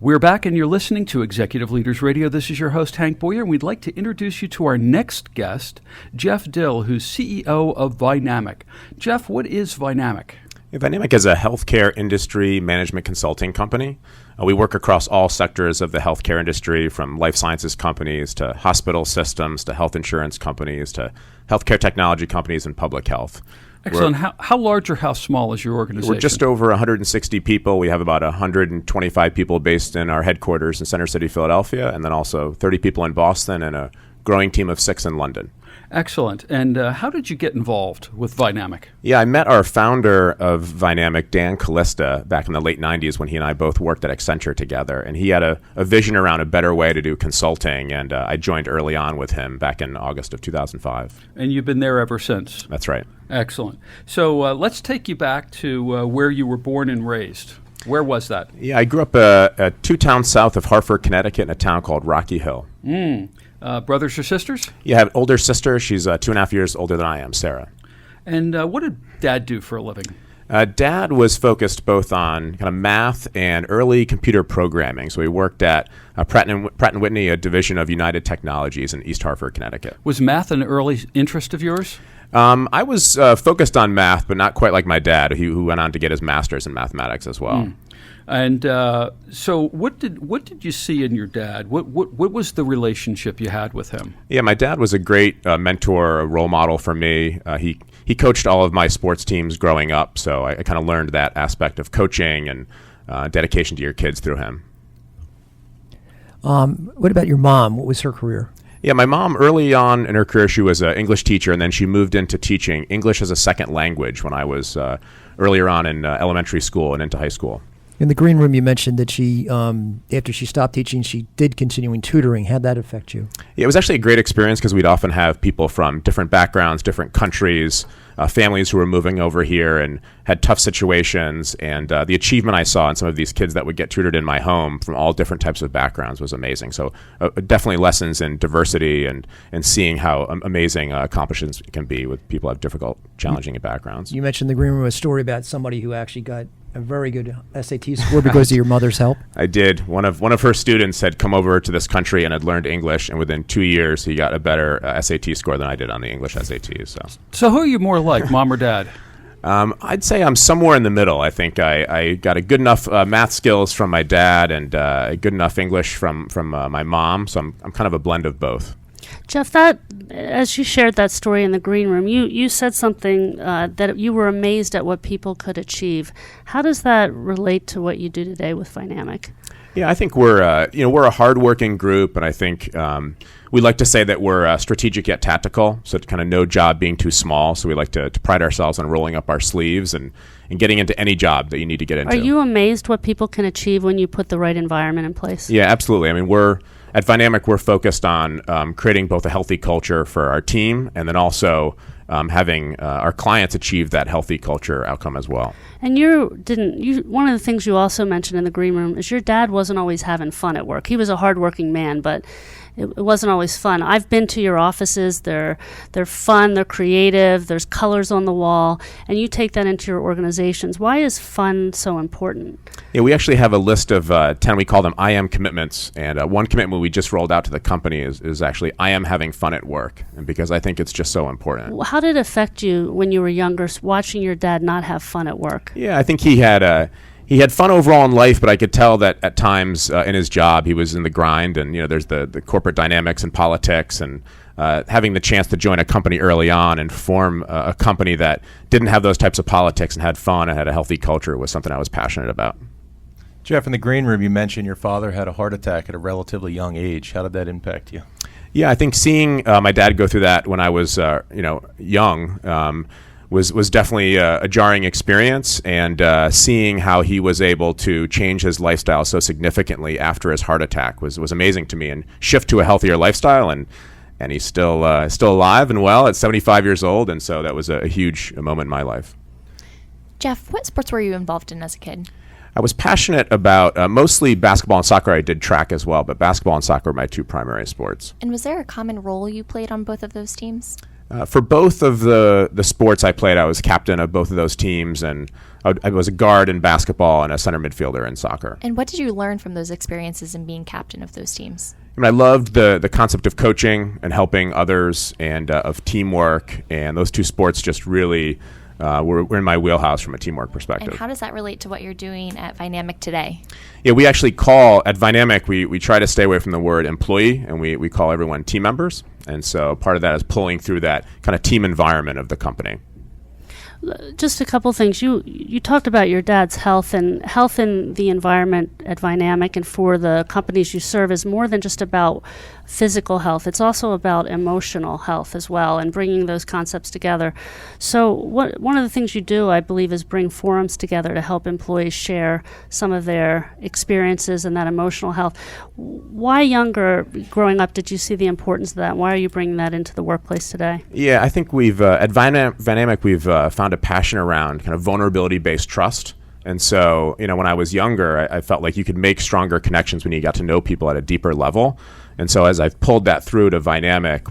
We're back, and you're listening to Executive Leaders Radio. This is your host, Hank Boyer, and we'd like to introduce you to our next guest, Jeff Dill, who's CEO of Vynamic. Jeff, what is Vynamic? Vynamic is a healthcare industry management consulting company. We work across all sectors of the healthcare industry, from life sciences companies to hospital systems to health insurance companies to healthcare technology companies and public health. Excellent. How large or how small is your organization? We're just over 160 people. We have about 125 people based in our headquarters in Center City, Philadelphia, and then also 30 people in Boston and a growing team of 6 in London. Excellent. And how did you get involved with Vynamic? Yeah, I met our founder of Vynamic, Dan Callista, back in the late 90s when he and I both worked at Accenture together. And he had a vision around a better way to do consulting, and I joined early on with him back in August of 2005. And you've been there ever since? That's right. Excellent. So let's take you back to where you were born and raised. Where was that? Yeah, I grew up 2 towns south of Hartford, Connecticut, in a town called Rocky Hill. Brothers or sisters? Yeah, I have an older sister. She's 2.5 years older than I am, Sarah. And what did Dad do for a living? Dad was focused both on kind of math and early computer programming. So he worked at Pratt & Whitney, a division of United Technologies in East Hartford, Connecticut. Was math an early interest of yours? I was focused on math, but not quite like my dad, who went on to get his master's in mathematics as well. And so what did you see in your dad? What was the relationship you had with him? Yeah, my dad was a great mentor, a role model for me. He coached all of my sports teams growing up, so I kind of learned that aspect of coaching and dedication to your kids through him. What about your mom? What was her career? Yeah, my mom, early on in her career, she was an English teacher, and then she moved into teaching English as a second language when I was earlier on in elementary school and into high school. In the green room, you mentioned that she, after she stopped teaching, she did continuing tutoring. How'd that affect you? Yeah, it was actually a great experience because we'd often have people from different backgrounds, different countries, families who were moving over here and had tough situations. And the achievement I saw in some of these kids that would get tutored in my home from all different types of backgrounds was amazing. So definitely lessons in diversity and seeing how amazing accomplishments can be with people who have difficult, challenging backgrounds. You mentioned in the green room a story about somebody who actually got a very good SAT score because of your mother's help. I did. One of her students had come over to this country and had learned English, and within 2 years he got a better SAT score than I did on the English SATs. So who are you more like, mom or dad? I'd say I'm somewhere in the middle. I think I got a good enough math skills from my dad and good enough English from my mom, so I'm kind of a blend of both. Jeff, as you shared that story in the green room, you said something that you were amazed at what people could achieve. How does that relate to what you do today with Vynamic? Yeah, I think we're a hardworking group, and I think we like to say that we're strategic yet tactical. So kind of no job being too small. So we like to pride ourselves on rolling up our sleeves and getting into any job that you need to get into. Are you amazed what people can achieve when you put the right environment in place? Yeah, absolutely. I mean, at Vynamic, we're focused on creating both a healthy culture for our team and then also having our clients achieve that healthy culture outcome as well. And one of the things you also mentioned in the green room is your dad wasn't always having fun at work. He was a hardworking man, but it wasn't always fun. I've been to your offices. They're fun, they're creative, there's colors on the wall, and you take that into your organizations. Why is fun so important? Yeah, we actually have a list of 10, we call them I am commitments, and one commitment we just rolled out to the company is actually I am having fun at work, and because I think it's just so important. How did it affect you when you were younger, watching your dad not have fun at work? Yeah, I think he had fun overall in life, but I could tell that at times in his job he was in the grind, and there's the corporate dynamics and politics, and having the chance to join a company early on and form a company that didn't have those types of politics and had fun and had a healthy culture was something I was passionate about. Jeff, in the green room, you mentioned your father had a heart attack at a relatively young age. How did that impact you? Yeah, I think seeing my dad go through that when I was young was definitely a jarring experience, and seeing how he was able to change his lifestyle so significantly after his heart attack was amazing to me, and shift to a healthier lifestyle, and he's still alive and well at 75 years old, and so that was a huge moment in my life. Jeff, what sports were you involved in as a kid? I was passionate about mostly basketball and soccer. I did track as well, but basketball and soccer were my 2 primary sports. And was there a common role you played on both of those teams? For both of the sports I played, I was captain of both of those teams, and I was a guard in basketball and a center midfielder in soccer. And what did you learn from those experiences in being captain of those teams? I loved the concept of coaching and helping others and of teamwork, and those two sports just really were in my wheelhouse from a teamwork perspective. And how does that relate to what you're doing at Vynamic today? Yeah, we actually call, at Vynamic, we try to stay away from the word employee, and we call everyone team members. And so part of that is pulling through that kind of team environment of the company. Just a couple things. You talked about your dad's health, and health in the environment at Vynamic and for the companies you serve is more than just about physical health. It's also about emotional health as well, and bringing those concepts together. So one of the things you do, I believe, is bring forums together to help employees share some of their experiences and that emotional health. Why growing up, did you see the importance of that? Why are you bringing that into the workplace today? Yeah, I think we've, at Vynamic, we've found a passion around kind of vulnerability-based trust. And so, when I was younger, I felt like you could make stronger connections when you got to know people at a deeper level. And so as I've pulled that through to Vynamic,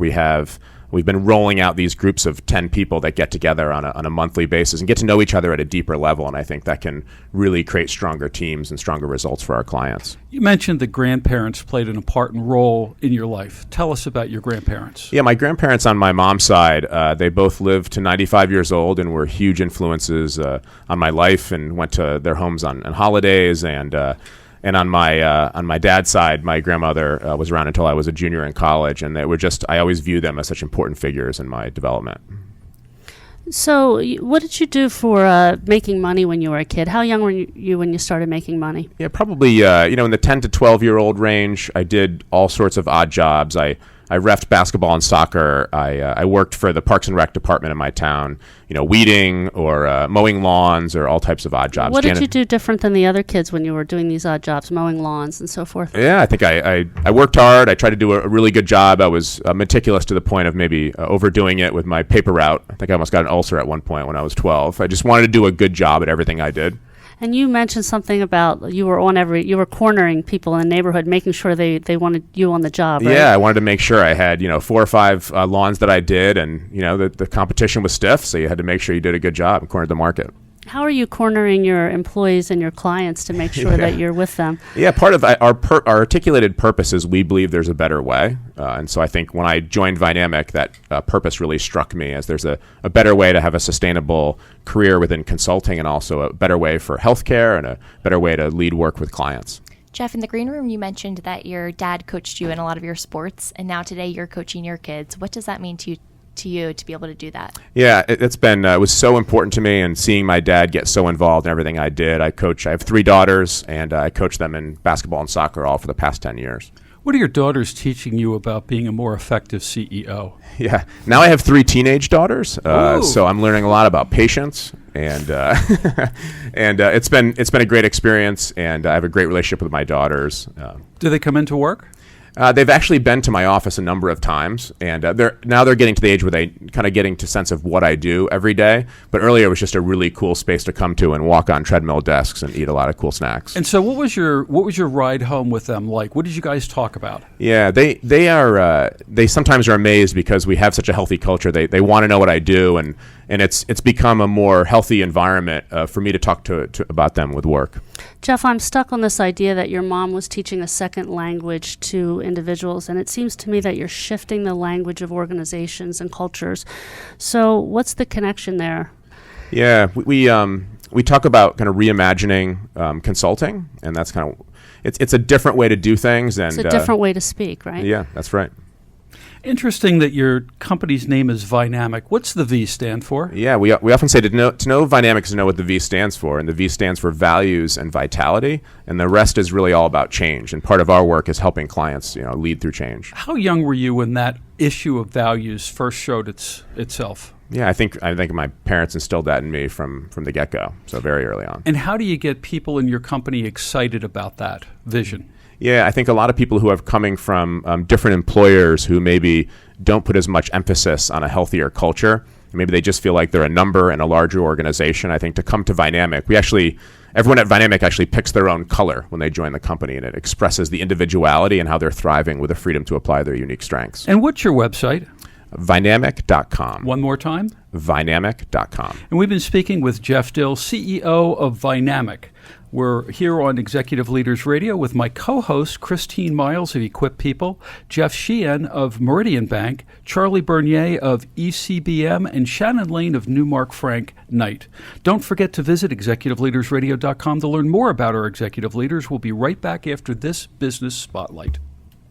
we've been rolling out these groups of 10 people that get together on a monthly basis and get to know each other at a deeper level. And I think that can really create stronger teams and stronger results for our clients. You mentioned that grandparents played an important role in your life. Tell us about your grandparents. Yeah, my grandparents on my mom's side, they both lived to 95 years old and were huge influences on my life, and went to their homes on holidays. And on my dad's side, my grandmother was around until I was a junior in college, and I always view them as such important figures in my development. So what did you do for making money when you were a kid? How young were you when you started making money? Yeah, probably in the 10 to 12-year-old range. I did all sorts of odd jobs. I reffed basketball and soccer. I worked for the Parks and Rec department in my town, weeding or mowing lawns or all types of odd jobs. What did you do different than the other kids when you were doing these odd jobs, mowing lawns and so forth? Yeah, I think I worked hard. I tried to do a really good job. I was meticulous to the point of maybe overdoing it with my paper route. I think I almost got an ulcer at one point when I was 12. I just wanted to do a good job at everything I did. And you mentioned something about you were cornering people in the neighborhood, making sure they wanted you on the job, right? Yeah, I wanted to make sure I had 4 or 5 lawns that I did, and the competition was stiff, so you had to make sure you did a good job and cornered the market. How are you cornering your employees and your clients to make sure that you're with them? Yeah, part of our articulated purpose is we believe there's a better way. And so I think when I joined Vynamic, that purpose really struck me, as there's a better way to have a sustainable career within consulting, and also a better way for healthcare and a better way to lead work with clients. Jeff, in the green room, you mentioned that your dad coached you in a lot of your sports, and now today you're coaching your kids. What does that mean to you to be able to do that? Yeah, it was so important to me, and seeing my dad get so involved in everything I did. I have 3 daughters, and I coach them in basketball and soccer all for the past 10 years. What are your daughters teaching you about being a more effective CEO? Yeah, now I have 3 teenage daughters, so I'm learning a lot about patience, and it's been a great experience, and I have a great relationship with my daughters. Do they come into work? They've actually been to my office a number of times, and they're getting to the age where they kind of getting to sense of what I do every day. But earlier it was just a really cool space to come to and walk on treadmill desks and eat a lot of cool snacks. And so, what was your ride home with them like? What did you guys talk about? Yeah, they sometimes are amazed because we have such a healthy culture. They want to know what I do, and it's become a more healthy environment for me to talk to about them with work. Jeff, I'm stuck on this idea that your mom was teaching a second language to individuals, and it seems to me that you're shifting the language of organizations and cultures. So what's the connection there? Yeah, we talk about kind of reimagining consulting, and that's kind of it's a different way to do things. And it's a different way to speak, right? Yeah, that's right. Interesting that your company's name is Vynamic. What's the V stand for? Yeah, we often say to know Vynamic is to know what the V stands for, and the V stands for values and vitality, and the rest is really all about change. And part of our work is helping clients, lead through change. How young were you when that issue of values first showed itself? Yeah, I think my parents instilled that in me from the get-go, so very early on. And how do you get people in your company excited about that vision? Yeah, I think a lot of people who are coming from different employers who maybe don't put as much emphasis on a healthier culture, maybe they just feel like they're a number in a larger organization. I think to come to Vynamic, everyone at Vynamic actually picks their own color when they join the company, and it expresses the individuality and how they're thriving with the freedom to apply their unique strengths. And what's your website? Vynamic.com. One more time. Vynamic.com. And we've been speaking with Jeff Dill, CEO of Vynamic. We're here on Executive Leaders Radio with my co-host, Christine Miles of Equip People, Jeff Sheehan of Meridian Bank, Charlie Bernier of ECBM, and Shannon Lane of Newmark Frank Knight. Don't forget to visit executiveleadersradio.com to learn more about our executive leaders. We'll be right back after this business spotlight.